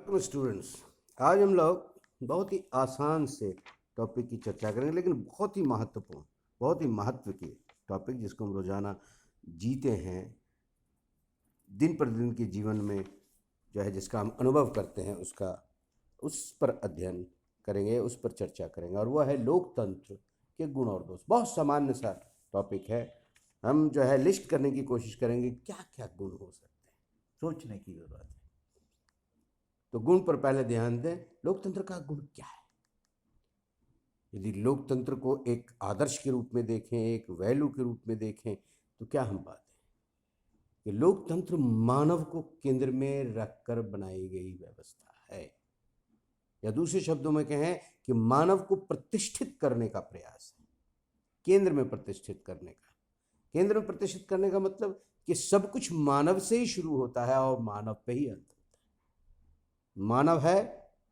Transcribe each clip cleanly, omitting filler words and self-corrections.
Welcome students. आज हम लोग बहुत ही आसान से टॉपिक की चर्चा करेंगे, लेकिन बहुत ही महत्वपूर्ण, बहुत ही महत्व की टॉपिक, जिसको हम रोज़ाना जीते हैं, दिन प्रतिदिन के जीवन में जो है, जिसका हम अनुभव करते हैं, उसका उस पर अध्ययन करेंगे, उस पर चर्चा करेंगे, और वह है लोकतंत्र के गुण और दोष। बहुत सामान्य सा टॉपिक है। हम जो है लिस्ट करने की कोशिश करेंगे क्या क्या गुण हो सकते हैं, सोचने की ज़रूरत है। तो गुण पर पहले ध्यान दें। लोकतंत्र का गुण क्या है? यदि लोकतंत्र को एक आदर्श के रूप में देखें, एक वैल्यू के रूप में देखें, तो क्या हम पाते हैं कि लोकतंत्र मानव को केंद्र में रखकर बनाई गई व्यवस्था है, या दूसरे शब्दों में कहें कि मानव को प्रतिष्ठित करने का प्रयास है। केंद्र में प्रतिष्ठित करने का, केंद्र में प्रतिष्ठित करने का मतलब कि सब कुछ मानव से ही शुरू होता है और मानव पे ही अंत होता है। मानव है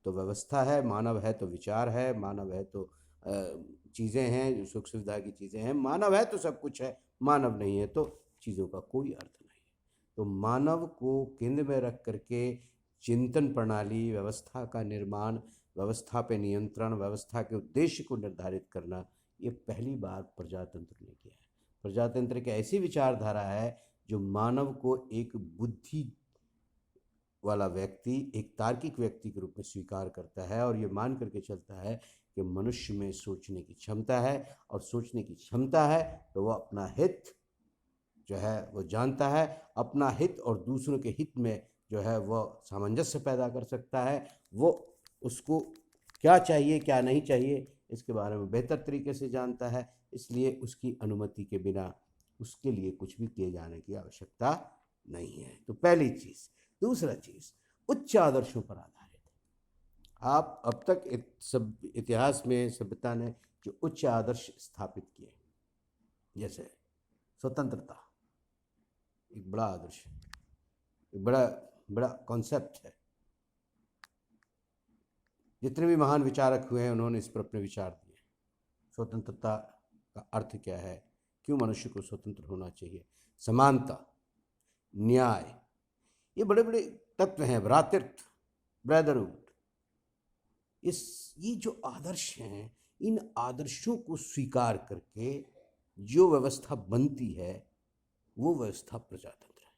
तो व्यवस्था है, मानव है तो विचार है, मानव है तो चीज़ें हैं, जो सुख सुविधा की चीज़ें हैं। मानव है तो सब कुछ है, मानव नहीं है तो चीज़ों का कोई अर्थ नहीं है। तो मानव को केंद्र में रख करके चिंतन प्रणाली, व्यवस्था का निर्माण, व्यवस्था पे नियंत्रण, व्यवस्था के उद्देश्य को निर्धारित करना, ये पहली बार प्रजातंत्र ने किया है। प्रजातंत्र एक ऐसी विचारधारा है जो मानव को एक बुद्धि वाला व्यक्ति, एक तार्किक व्यक्ति के रूप में स्वीकार करता है, और ये मान करके चलता है कि मनुष्य में सोचने की क्षमता है, और सोचने की क्षमता है तो वह अपना हित जो है वो जानता है, अपना हित और दूसरों के हित में जो है वह सामंजस्य पैदा कर सकता है। वो उसको क्या चाहिए क्या नहीं चाहिए इसके बारे में बेहतर तरीके से जानता है, इसलिए उसकी अनुमति के बिना उसके लिए कुछ भी किए जाने की आवश्यकता नहीं है। तो पहली चीज़। दूसरा चीज़, उच्च आदर्शों पर आधारित है। आप अब तक सब इतिहास में सभ्यता ने जो उच्च आदर्श स्थापित किए, जैसे स्वतंत्रता, एक बड़ा आदर्श है, एक बड़ा बड़ा कॉन्सेप्ट है। जितने भी महान विचारक हुए हैं उन्होंने इस पर अपने विचार दिए। स्वतंत्रता का अर्थ क्या है, क्यों मनुष्य को स्वतंत्र होना चाहिए, समानता, न्याय, ये बड़े बड़े तत्व हैं। भ्रातृत्व, ब्रदरहुड, ये जो आदर्श हैं, इन आदर्शों को स्वीकार करके जो व्यवस्था बनती है वो व्यवस्था प्रजातंत्र है।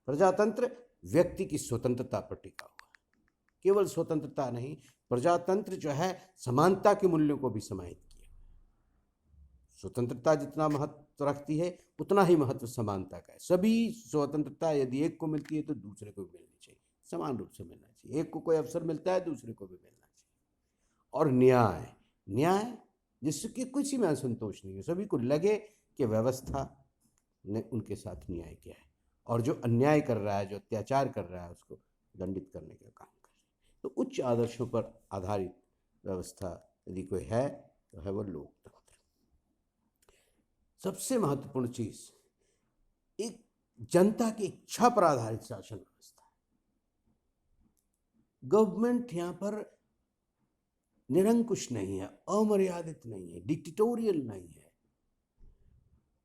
प्रजातंत्र व्यक्ति की स्वतंत्रता पर टिका हुआ है। केवल स्वतंत्रता नहीं, प्रजातंत्र जो है समानता के मूल्यों को भी समाहित किया। स्वतंत्रता जितना महत्व रखती है उतना ही महत्व समानता का है। सभी स्वतंत्रता यदि एक को मिलती है तो दूसरे को भी मिलनी चाहिए, समान रूप से मिलना चाहिए। एक को कोई अवसर मिलता है, दूसरे को भी मिलना चाहिए। और न्याय, न्याय जिसके किसी में असंतोष नहीं है, सभी को लगे कि व्यवस्था ने उनके साथ न्याय किया है, और जो अन्याय कर रहा है, जो अत्याचार कर रहा है, उसको दंडित करने का काम कर रहा है। तो उच्च आदर्शों पर आधारित व्यवस्था यदि कोई है तो है वो लोकतंत्र। सबसे महत्वपूर्ण चीज, एक जनता की इच्छा पर आधारित शासन व्यवस्था है। गवर्नमेंट यहां पर निरंकुश नहीं है, अमर्यादित नहीं है, डिक्टेटोरियल नहीं है,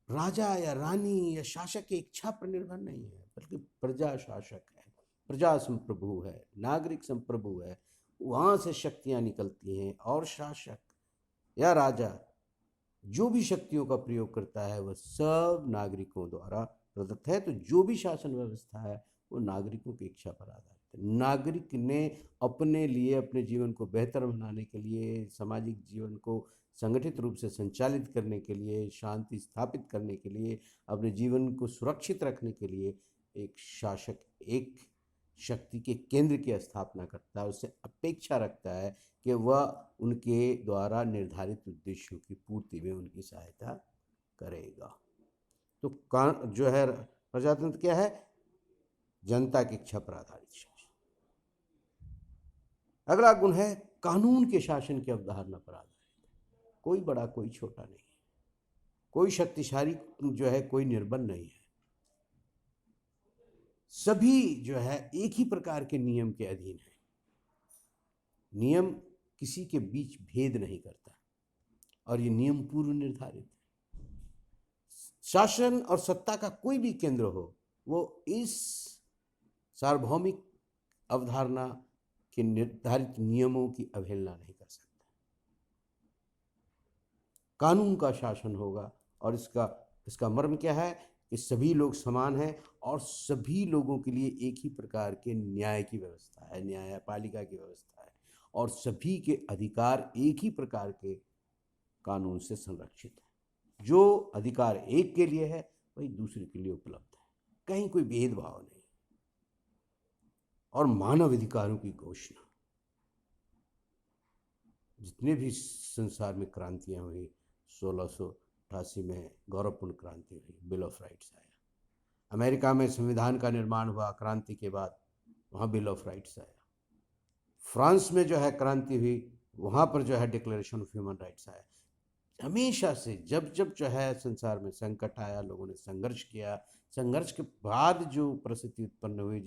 राजा या रानी या शासक की इच्छा पर निर्भर नहीं है, बल्कि प्रजा शासक है, प्रजा संप्रभु है, नागरिक संप्रभु है। वहां से शक्तियां निकलती हैं, और शासक या राजा जो भी शक्तियों का प्रयोग करता है वह सब नागरिकों द्वारा प्रदत्त है। तो जो भी शासन व्यवस्था है वो नागरिकों की इच्छा पर आधारित है। नागरिक ने अपने लिए, अपने जीवन को बेहतर बनाने के लिए, सामाजिक जीवन को संगठित रूप से संचालित करने के लिए, शांति स्थापित करने के लिए, अपने जीवन को सुरक्षित रखने के लिए एक शासक, एक शक्ति के केंद्र की स्थापना करता है, उससे अपेक्षा रखता है कि वह उनके द्वारा निर्धारित उद्देश्यों की पूर्ति में उनकी सहायता करेगा। तो जो है प्रजातंत्र क्या है? जनता की इच्छा पर आधारित शासन। अगला गुण है कानून के शासन की अवधारणा पर आधारित। कोई बड़ा कोई छोटा नहीं है, कोई शक्तिशाली जो है कोई निर्बल नहीं है, सभी जो है एक ही प्रकार के नियम के अधीन है। नियम किसी के बीच भेद नहीं करता, और ये नियम पूर्व निर्धारित है। शासन और सत्ता का कोई भी केंद्र हो, वो इस सार्वभौमिक अवधारणा के निर्धारित नियमों की अवहेलना नहीं कर सकता। कानून का शासन होगा और इसका मर्म क्या है कि सभी लोग समान हैं और सभी लोगों के लिए एक ही प्रकार के न्याय की व्यवस्था है, न्यायपालिका की व्यवस्था है, और सभी के अधिकार एक ही प्रकार के कानून से संरक्षित है। जो अधिकार एक के लिए है वही दूसरे के लिए उपलब्ध है, कहीं कोई भेदभाव नहीं। और मानव अधिकारों की घोषणा, जितने भी संसार में क्रांतियां हुई, 1688 में गौरवपूर्ण क्रांति हुई, बिल ऑफ राइट्स आया। अमेरिका में संविधान का निर्माण हुआ क्रांति के बाद, वहाँ बिल ऑफ राइट्स आया। फ्रांस में जो है क्रांति हुई, वहाँ पर जो है डिक्लेरेशन ऑफ ह्यूमन राइट्स आया। हमेशा से जब जब जो है संसार में संकट आया, लोगों ने संघर्ष किया, संघर्ष के बाद जो परिस्थिति उत्पन्न हुई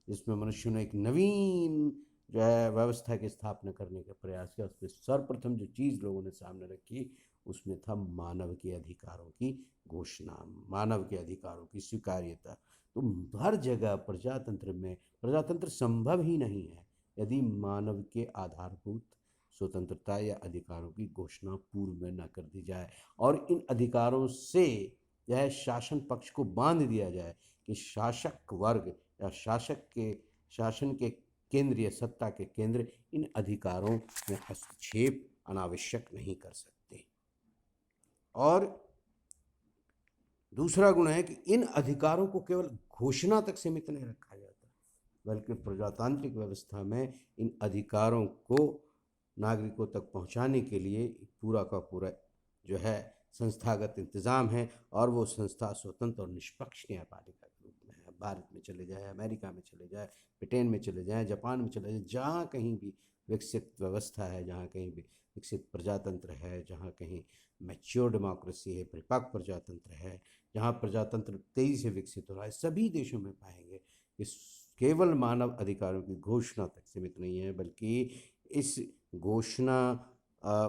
जिसमें मनुष्य ने एक नवीन जो है व्यवस्था की स्थापना करने का प्रयास किया, उसमें सर्वप्रथम जो चीज़ लोगों ने सामने रखी उसमें था मानव के अधिकारों की घोषणा, मानव के अधिकारों की स्वीकार्यता। तो हर जगह प्रजातंत्र संभव ही नहीं है यदि मानव के आधारभूत स्वतंत्रता या अधिकारों की घोषणा पूर्व में न कर दी जाए और इन अधिकारों से यह शासन पक्ष को बांध दिया जाए कि शासक वर्ग या शासन के केंद्र या सत्ता के केंद्र इन अधिकारों में हस्तक्षेप अनावश्यक नहीं कर सकते। और दूसरा गुण है कि इन अधिकारों को केवल घोषणा तक सीमित नहीं रखा जाता, बल्कि प्रजातांत्रिक व्यवस्था में इन अधिकारों को नागरिकों तक पहुंचाने के लिए पूरा का पूरा जो है संस्थागत इंतज़ाम है, और वो संस्था स्वतंत्र और निष्पक्ष न्यायपालिका के रूप में है। भारत में चले जाए, अमेरिका में चले जाए, ब्रिटेन में चले जाए, जापान में चले जाए, जहाँ कहीं भी विकसित व्यवस्था है, जहाँ कहीं भी विकसित प्रजातंत्र है, जहाँ कहीं मैच्योर डेमोक्रेसी है, परिपक्व प्रजातंत्र है, जहाँ प्रजातंत्र तेजी से विकसित हो रहा है, सभी देशों में पाएंगे कि केवल मानव अधिकारों की घोषणा तक सीमित नहीं है, बल्कि इस घोषणा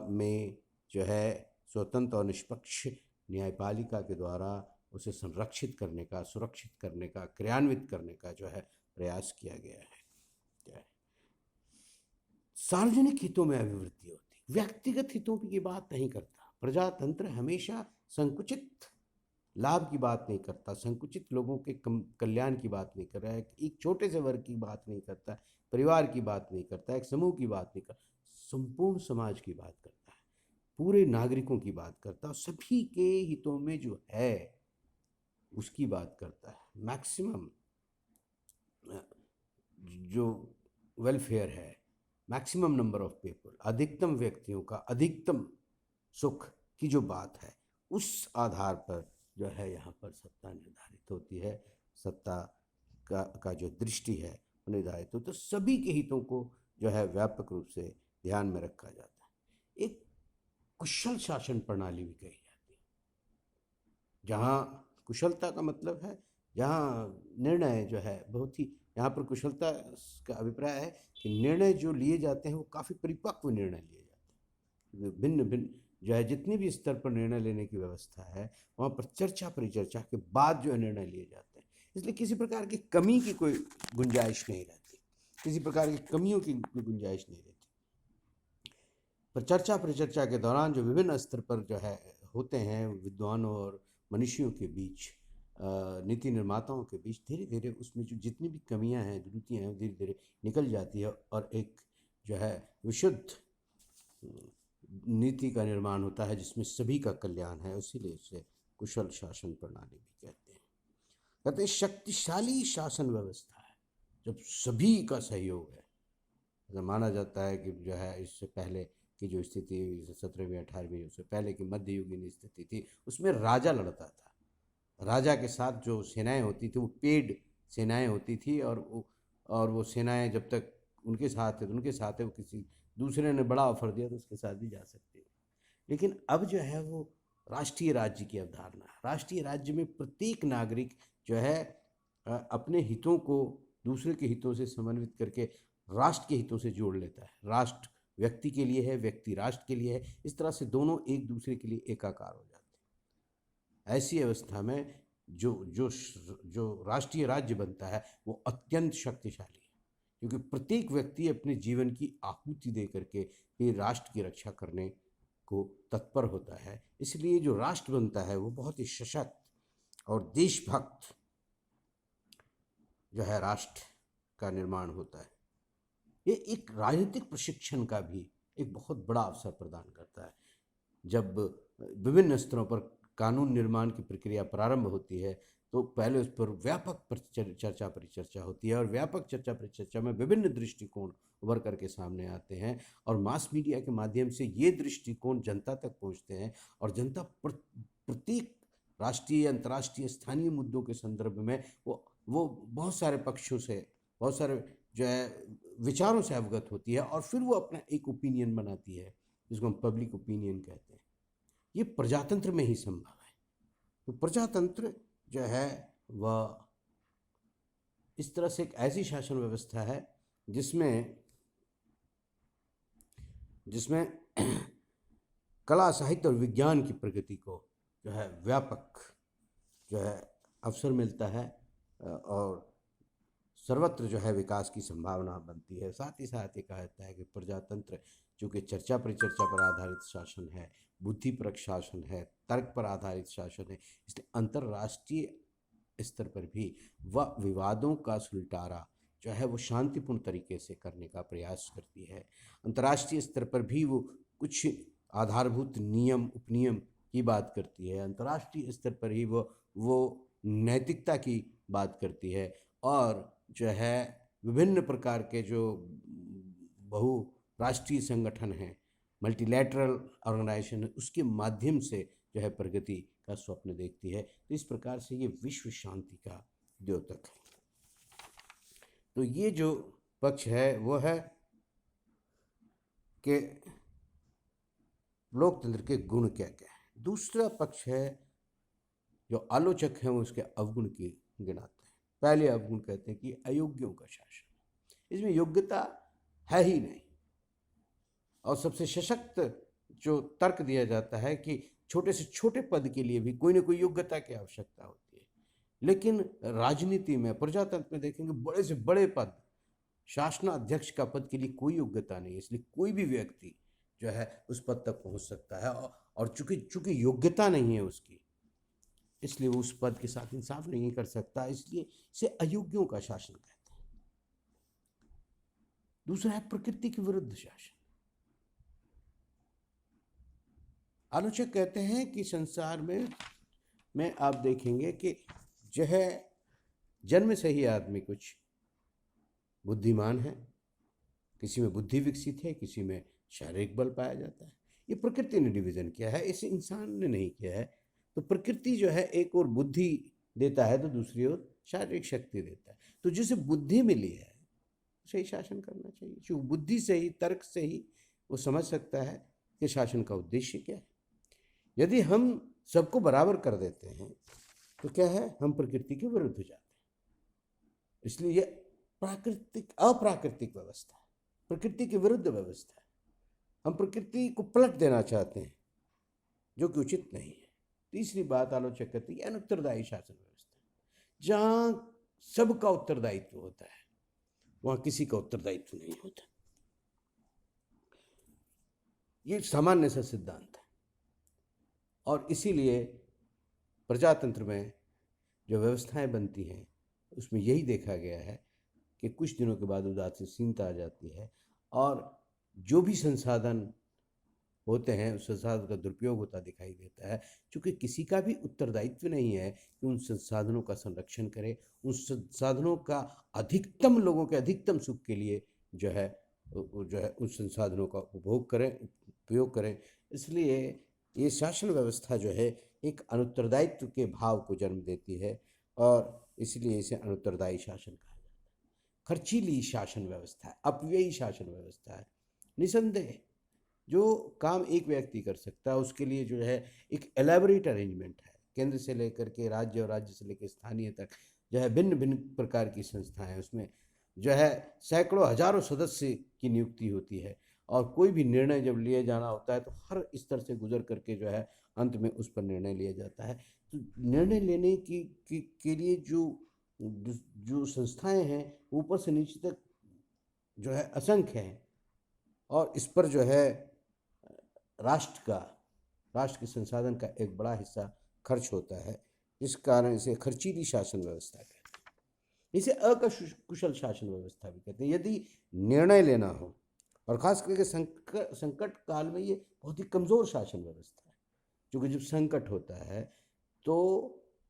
में जो है स्वतंत्र और निष्पक्ष न्यायपालिका के द्वारा उसे संरक्षित करने का, सुरक्षित करने का, क्रियान्वित करने का जो है प्रयास किया गया है। सार्वजनिक हितों में अभिवृद्धि होती, व्यक्तिगत हितों की बात नहीं करता। प्रजातंत्र हमेशा संकुचित लाभ की बात नहीं करता, संकुचित लोगों के कल्याण की बात नहीं कर रहा है, एक छोटे से वर्ग की बात नहीं करता, परिवार की बात नहीं करता, एक समूह की बात नहीं करता, संपूर्ण समाज की बात करता है, पूरे नागरिकों की बात करता है, सभी के हितों में जो है उसकी बात करता है। मैक्सिमम जो वेलफेयर है, मैक्सिमम नंबर ऑफ पीपल, अधिकतम व्यक्तियों का अधिकतम सुख की जो बात है, उस आधार पर जो है यहाँ पर सत्ता निर्धारित होती है। सत्ता का जो दृष्टि है निर्धारित हो, तो सभी के हितों को जो है व्यापक रूप से ध्यान में रखा जाता है। एक कुशल शासन प्रणाली भी कही जाती है, जहाँ कुशलता का मतलब है जहाँ निर्णय जो है बहुत ही, यहाँ पर कुशलता का अभिप्राय है कि निर्णय जो लिए जाते हैं वो काफ़ी परिपक्व निर्णय लिए जाते हैं। भिन्न भिन्न जो है जितने भी स्तर पर निर्णय लेने की व्यवस्था है वहाँ पर चर्चा परिचर्चा के बाद जो है निर्णय लिए जाते हैं, इसलिए किसी प्रकार की कमी की कोई गुंजाइश नहीं रहती, किसी प्रकार की कमियों की गुंजाइश नहीं रहती। पर चर्चा परिचर्चा के दौरान जो विभिन्न स्तर पर जो है होते हैं विद्वानों और मनुष्यों के बीच, नीति निर्माताओं के बीच, धीरे धीरे उसमें जो जितनी भी कमियां हैं, त्रुटियां हैं, धीरे धीरे निकल जाती है और एक जो है विशुद्ध नीति का निर्माण होता है जिसमें सभी का कल्याण है। इसीलिए इसे कुशल शासन प्रणाली भी कहते हैं। कहते हैं शक्तिशाली शासन व्यवस्था है जब सभी का सहयोग है। ऐसा माना जाता है कि जो है इससे पहले की जो स्थिति 17वीं 18वीं, उससे पहले की मध्ययुगीन स्थिति थी, उसमें राजा लड़ता था, राजा के साथ जो सेनाएं होती थी वो पेड सेनाएं होती थी, और वो सेनाएं जब तक उनके साथ है तो उनके साथ है, वो किसी दूसरे ने बड़ा ऑफर दिया तो उसके साथ भी जा सकते हैं। लेकिन अब जो है वो राष्ट्रीय राज्य की अवधारणा है। राष्ट्रीय राज्य में प्रत्येक नागरिक जो है अपने हितों को दूसरे के हितों से समन्वित करके राष्ट्र के हितों से जोड़ लेता है। राष्ट्र व्यक्ति के लिए है, व्यक्ति राष्ट्र के लिए है, इस तरह से दोनों एक दूसरे के लिए एकाकार हो जाते हैं। ऐसी अवस्था में जो जो जो राष्ट्रीय राज्य बनता है वो अत्यंत शक्तिशाली है, क्योंकि प्रत्येक व्यक्ति अपने जीवन की आहुति दे करके ये राष्ट्र की रक्षा करने को तत्पर होता है। इसलिए जो राष्ट्र बनता है वो बहुत ही सशक्त और देशभक्त जो है राष्ट्र का निर्माण होता है। ये एक राजनीतिक प्रशिक्षण का भी एक बहुत बड़ा अवसर प्रदान करता है। जब विभिन्न स्तरों पर कानून निर्माण की प्रक्रिया प्रारंभ होती है तो पहले उस पर व्यापक चर्चा परिचर्चा होती है, और व्यापक चर्चा परिचर्चा में विभिन्न दृष्टिकोण उभर करके सामने आते हैं, और मास मीडिया के माध्यम से ये दृष्टिकोण जनता तक पहुंचते हैं, और जनता प्रत्येक राष्ट्रीय, अंतर्राष्ट्रीय, स्थानीय मुद्दों के संदर्भ में वो बहुत सारे पक्षों से, बहुत सारे जो है विचारों से अवगत होती है, और फिर वो अपना एक ओपिनियन बनाती है जिसको हम पब्लिक ओपिनियन कहते हैं। ये प्रजातंत्र में ही संभव है। तो प्रजातंत्र जो है वह इस तरह से एक ऐसी शासन व्यवस्था है जिसमें कला, साहित्य और विज्ञान की प्रगति को जो है व्यापक जो है अवसर मिलता है, और सर्वत्र जो है विकास की संभावना बनती है। साथ ही साथ ये कहा जाता है कि प्रजातंत्र चूँकि चर्चा परिचर्चा पर आधारित शासन है, बुद्धिपरक शासन है, तर्क पर आधारित शासन है, इसलिए अंतर्राष्ट्रीय स्तर पर भी वह विवादों का सुलटारा जो है वो शांतिपूर्ण तरीके से करने का प्रयास करती है। अंतर्राष्ट्रीय स्तर पर भी वो कुछ आधारभूत नियम उपनियम की बात करती है। अंतर्राष्ट्रीय स्तर पर ही वो नैतिकता की बात करती है, और जो है विभिन्न प्रकार के जो बहुराष्ट्रीय संगठन हैं, मल्टीलैटरल ऑर्गेनाइजेशन, उसके माध्यम से जो है प्रगति का स्वप्न देखती है। तो इस प्रकार से ये विश्व शांति का द्योतक है। तो ये जो पक्ष है वो है कि लोकतंत्र के गुण क्या क्या है। दूसरा पक्ष है जो आलोचक हैं वो उसके अवगुण की गिनाते हैं। पहले अवगुण कहते हैं कि अयोग्यों का शासन, इसमें योग्यता है ही नहीं, और सबसे सशक्त जो तर्क दिया जाता है कि छोटे से छोटे पद के लिए भी कोई ना कोई योग्यता की आवश्यकता होती है। लेकिन राजनीति में, प्रजातंत्र में देखेंगे बड़े से बड़े पद, शासनाध्यक्ष का पद के लिए कोई योग्यता नहीं है, इसलिए कोई भी व्यक्ति जो है उस पद तक पहुंच सकता है, और चूंकि योग्यता नहीं है उसकी, इसलिए वो उस पद के साथ इंसाफ नहीं कर सकता, इसलिए इसे अयोग्यों का शासन कहते हैं। दूसरा है प्रकृति के विरुद्ध शासन। आलोचक कहते हैं कि संसार में आप देखेंगे कि जो है जन्म से ही आदमी कुछ बुद्धिमान है, किसी में बुद्धि विकसित है, किसी में शारीरिक बल पाया जाता है। ये प्रकृति ने डिवीजन किया है, इसे इंसान ने नहीं किया है। तो प्रकृति जो है एक और बुद्धि देता है तो दूसरी ओर शारीरिक शक्ति देता है। तो जिसे बुद्धि मिली है उसे ही शासन करना चाहिए, क्योंकि बुद्धि से ही, तर्क से ही वो समझ सकता है कि शासन का उद्देश्य क्या है। यदि हम सबको बराबर कर देते हैं तो क्या है, हम प्रकृति के विरुद्ध हो जाते हैं। इसलिए ये अप्राकृतिक व्यवस्था है, प्रकृति के विरुद्ध व्यवस्था है। हम प्रकृति को पलट देना चाहते हैं जो कि उचित नहीं है। तीसरी बात आलोचक कहते हैं अनुत्तरदायी शासन व्यवस्था, जहाँ सबका उत्तरदायित्व होता है वहाँ किसी का उत्तरदायित्व नहीं होता। ये सामान्य सा सिद्धांत है, और इसीलिए प्रजातंत्र में जो व्यवस्थाएं बनती हैं उसमें यही देखा गया है कि कुछ दिनों के बाद उदासीनता आ जाती है, और जो भी संसाधन होते हैं उस संसाधन का दुरुपयोग होता दिखाई देता है, क्योंकि किसी का भी उत्तरदायित्व नहीं है कि उन संसाधनों का संरक्षण करे, उन संसाधनों का अधिकतम लोगों के अधिकतम सुख के लिए जो है उन संसाधनों का उपयोग करें। इसलिए ये शासन व्यवस्था जो है एक अनुत्तरदायित्व के भाव को जन्म देती है, और इसलिए इसे अनुत्तरदायी शासन कहा जाता है। खर्चीली शासन व्यवस्था है, अपव्ययी शासन व्यवस्था है। निसंदेह जो काम एक व्यक्ति कर सकता है उसके लिए जो है एक एलैबोरेट अरेंजमेंट है, केंद्र से लेकर के राज्य और राज्य से लेकर स्थानीय तक जो है भिन्न भिन्न प्रकार की संस्थाएं हैं, उसमें जो है सैकड़ों हजारों सदस्य की नियुक्ति होती है, और कोई भी निर्णय जब लिए जाना होता है तो हर स्तर से गुजर करके जो है अंत में उस पर निर्णय लिया जाता है। तो निर्णय लेने के लिए जो संस्थाएं हैं ऊपर से नीचे तक जो है असंख्य हैं, और इस पर जो है राष्ट्र के संसाधन का एक बड़ा हिस्सा खर्च होता है, जिस कारण इसे खर्चीली शासन व्यवस्था कहते हैं। इसे अकुशल शासन व्यवस्था भी कहते हैं। यदि निर्णय लेना हो, और खास करके संकट काल में ये बहुत ही कमज़ोर शासन व्यवस्था है, क्योंकि जब संकट होता है तो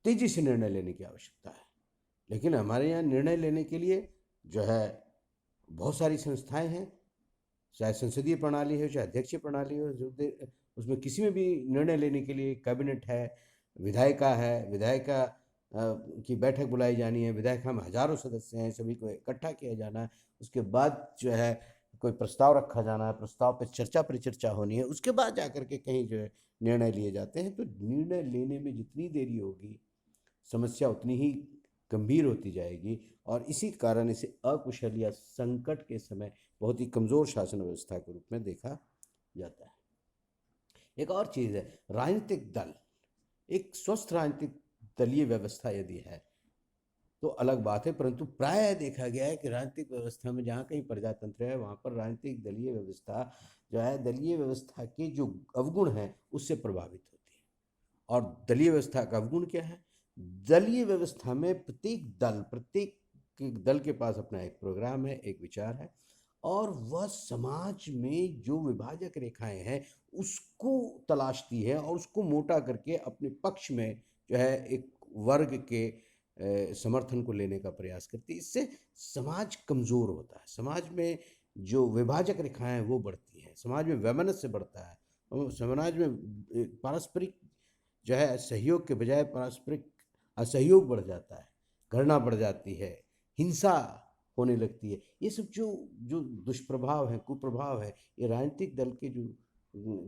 तेजी से निर्णय लेने की आवश्यकता है। लेकिन हमारे यहाँ निर्णय लेने के लिए जो है बहुत सारी संस्थाएं हैं, चाहे संसदीय प्रणाली हो, चाहे अध्यक्षीय प्रणाली हो, उसमें किसी में भी निर्णय लेने के लिए कैबिनेट है, विधायिका की बैठक बुलाई जानी है, विधायिका में हजारों सदस्य हैं, सभी को इकट्ठा किया जाना है, उसके बाद जो है कोई प्रस्ताव रखा जाना है, प्रस्ताव पर चर्चा परिचर्चा होनी है, उसके बाद जाकर के कहीं जो है निर्णय लिए जाते हैं। तो निर्णय लेने में जितनी देरी होगी, समस्या उतनी ही गंभीर होती जाएगी, और इसी कारण इसे अकुशल या संकट के समय बहुत ही कमज़ोर शासन व्यवस्था के रूप में देखा जाता है। एक और चीज़ है, राजनीतिक दल। एक स्वस्थ राजनीतिक दलीय व्यवस्था यदि है तो अलग बात है, परंतु प्रायः देखा गया है कि राजनीतिक व्यवस्था में जहाँ कहीं प्रजातंत्र है, वहाँ पर राजनीतिक दलीय व्यवस्था जो है, दलीय व्यवस्था के जो अवगुण हैं उससे प्रभावित होती है। और दलीय व्यवस्था का अवगुण क्या है? दलीय व्यवस्था में प्रत्येक दल के पास अपना एक प्रोग्राम है, एक विचार है, और वह समाज में जो विभाजक रेखाएं हैं उसको तलाशती है, और उसको मोटा करके अपने पक्ष में जो है एक वर्ग के समर्थन को लेने का प्रयास करती है। इससे समाज कमज़ोर होता है, समाज में जो विभाजक रेखाएं हैं वो बढ़ती हैं, समाज में वैमनस्य बढ़ता है, और समाज में पारस्परिक जो है सहयोग के बजाय पारस्परिक असहयोग बढ़ जाता है, घृणा बढ़ जाती है, हिंसा होने लगती है। ये सब जो जो दुष्प्रभाव हैं, कुप्रभाव है, ये राजनीतिक दल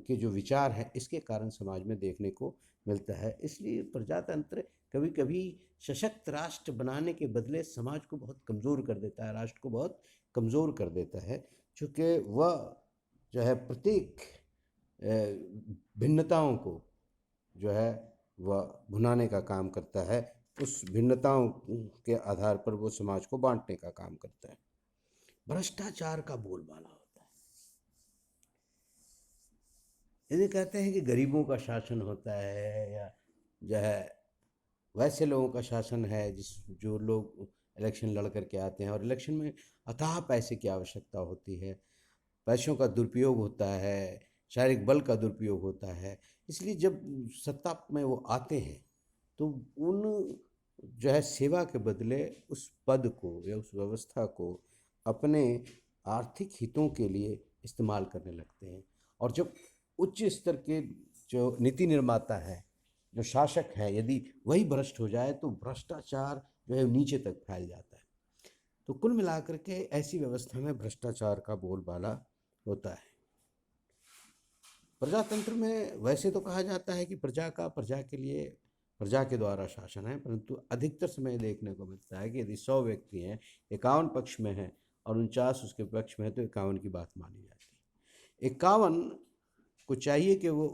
के जो विचार हैं, इसके कारण समाज में देखने को मिलता है। इसलिए प्रजातंत्र कभी कभी सशक्त राष्ट्र बनाने के बदले समाज को बहुत कमज़ोर कर देता है, राष्ट्र को बहुत कमज़ोर कर देता है, चूँकि वह जो है प्रत्येक भिन्नताओं को जो है वह भुनाने का काम करता है, उस भिन्नताओं के आधार पर वो समाज को बांटने का काम करता है। भ्रष्टाचार का बोलबाला होता है। यदि कहते हैं कि गरीबों का शासन होता है, या जो है वैसे लोगों का शासन है जो लोग इलेक्शन लड़ करके आते हैं, और इलेक्शन में अथाह पैसे की आवश्यकता होती है, पैसों का दुरुपयोग होता है, शारीरिक बल का दुरुपयोग होता है, इसलिए जब सत्ता में वो आते हैं तो उन जो है सेवा के बदले उस पद को या उस व्यवस्था को अपने आर्थिक हितों के लिए इस्तेमाल करने लगते हैं। और जब उच्च स्तर के जो नीति निर्माता है, जो शासक है, यदि वही भ्रष्ट हो जाए तो भ्रष्टाचार जो है नीचे तक फैल जाता है। तो कुल मिलाकर के ऐसी व्यवस्था में भ्रष्टाचार का बोलबाला होता है। प्रजातंत्र में वैसे तो कहा जाता है कि प्रजा के लिए प्रजा के द्वारा शासन है, परंतु अधिकतर समय देखने को मिलता है कि यदि 100 व्यक्ति हैं, 51 पक्ष में हैं और 49 उसके पक्ष में है, तो 51 की बात मानी जाती है। 51 को चाहिए कि वो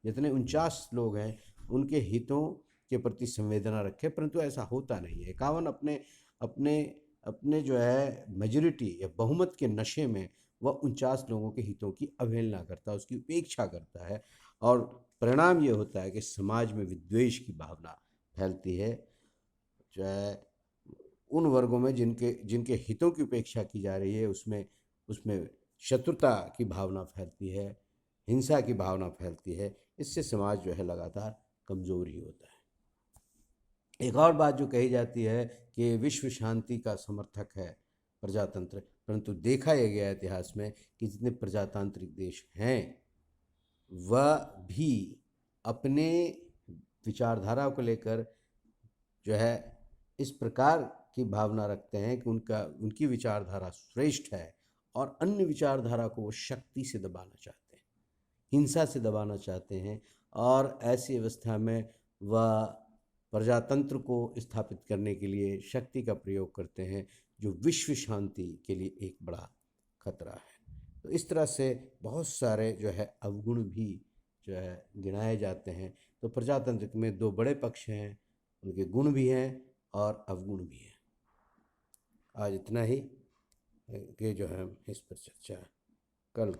जितने 49 लोग हैं उनके हितों के प्रति संवेदना रखे, परंतु ऐसा होता नहीं है। 51 अपने अपने अपने जो है मेजॉरिटी या बहुमत के नशे में वह 49 लोगों के हितों की अवहेलना करता है, उसकी उपेक्षा करता है, और परिणाम ये होता है कि समाज में विद्वेष की भावना फैलती है, जो है उन वर्गों में जिनके जिनके हितों की उपेक्षा की जा रही है, उसमें उसमें शत्रुता की भावना फैलती है, हिंसा की भावना फैलती है। इससे समाज जो है लगातार कमज़ोर ही होता है। एक और बात जो कही जाती है कि विश्व शांति का समर्थक है प्रजातंत्र, परंतु देखा यह गया इतिहास में कि जितने प्रजातांत्रिक देश हैं वह भी अपने विचारधारा को लेकर जो है इस प्रकार की भावना रखते हैं कि उनकी विचारधारा श्रेष्ठ है, और अन्य विचारधारा को वो शक्ति से दबाना चाहते हैं, हिंसा से दबाना चाहते हैं, और ऐसी अवस्था में वह प्रजातंत्र को स्थापित करने के लिए शक्ति का प्रयोग करते हैं, जो विश्व शांति के लिए एक बड़ा खतरा है। तो इस तरह से बहुत सारे जो है अवगुण भी जो है गिनाए जाते हैं। तो प्रजातंत्र में दो बड़े पक्ष हैं, उनके गुण भी हैं और अवगुण भी हैं। आज इतना ही। के जो है इस पर चर्चा कल